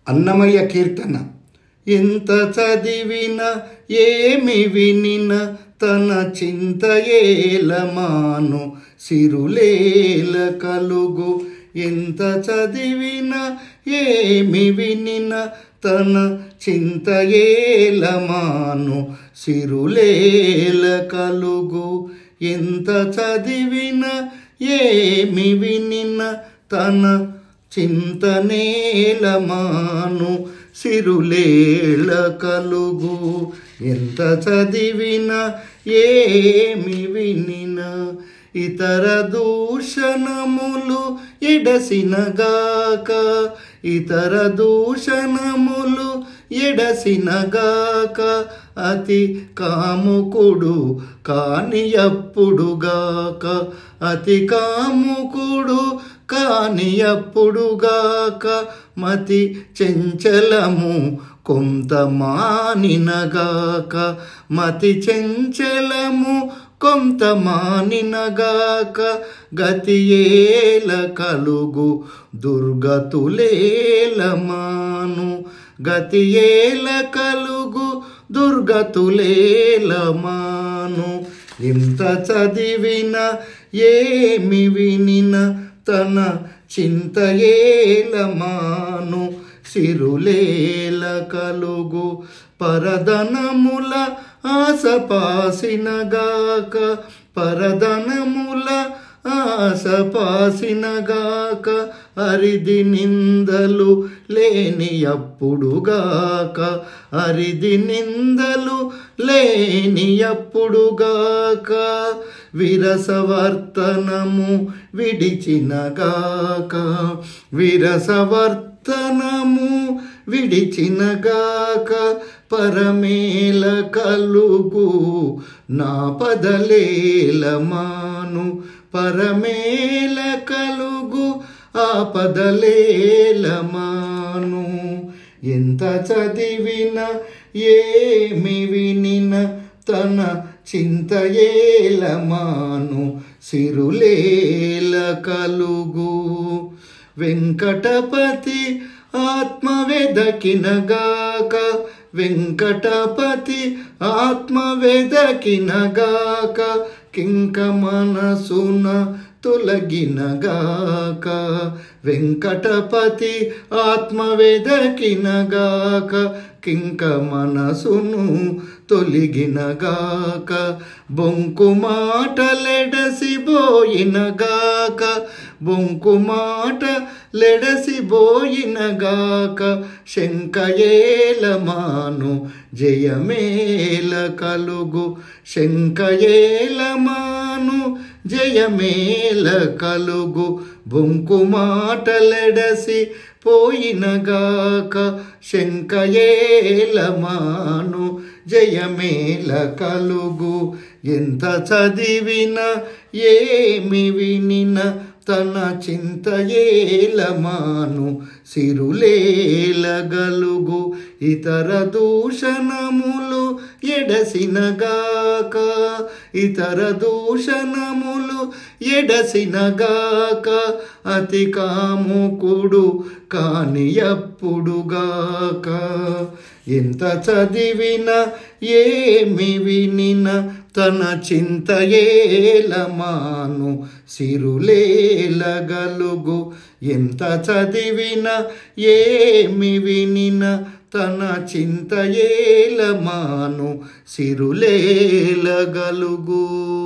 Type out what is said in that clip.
అన్నమయ్య కీర్తన. ఎంత చదివిన ఏమి వినిన తన చింత ఏలమాను సిరులేల కలుగు. ఎంత చదివిన ఏమి వినిన తన చింత ఏలమాను సిరులేల కలుగు. ఎంత చదివిన ఏమి వినిన తన చింతనేలమాను సిరులేల కలుగు. ఎంత చదివిన ఏమి వినిన ఇతర దూషణములు ఎడసినగాక. ఇతర దూషణములు ఎడసినగాక. అతి కాముకుడు కానియప్పుడుగాక. అతి కాముకుడు కానియప్పుడుగాక. మతి చెంచలము కొంత మానినగాక. మతి చెంచలము కొంత మానినగాక. గతి ఏల కలుగు దుర్గతులేలమాను. గతి ఏల కలుగు దుర్గతులేలమాను. ఎంత చదివిన ఏమి వినిన తన చింత ఏలమాను సిరులేల కలుగు. పరధనముల ఆశపాసినగాక. పరధనముల ఆశపాసినగాక. అరిది నిందలు లేనియప్పుడుగాక. అరిది నిందలు లేనియప్పుడుగాక. విరసవర్తనము విడిచినగాక. విరసవర్తనము విడిచినగాక. పరమేల కలుగు నా పదలేలమాను. పరమేల కలుగు ఆ పదలేలమాను. ఎంత చదివిన ఏమి వినిన తన చింత ఏలమాను సిరులేల కలుగు. వెంకటపతి ఆత్మ వెదకినగాక. వెంకటపతి ఆత్మ వెదకినగాక. కింక మనసున తొలగినగాక. వెంకటపతి ఆత్మ వెదకినగాక. కింక మనసును తొలగినగాక. బొంకు మాటలెడసిబోయినగాక. బొంకు మాట లెడసిబోయినగాక. శంకయేలమాను జయమేల కలుగు. శంకయేలమాను జయమేల కలుగు. బొంకు మాటలెడసి పోయినగాక. శంకయేలమాను జయమేల కలుగు. ఎంత చదివిన ఏమి వినిన తన చింత ఏలమాను సిరులేల గలుగు. ఇతర దూషణములు ఎడసినగాక. ఇతర దూషణములు ఎడసినగాక. అతి కాముకుడు కానియప్పుడుగాక. ఎంత చదివిన ఏమి వినిన తన చింత ఏలమాను సిరులేల గలుగు. ఎంత చదివిన ఏమి వినిన తన చింత ఏలమాను సిరులేల గలుగు.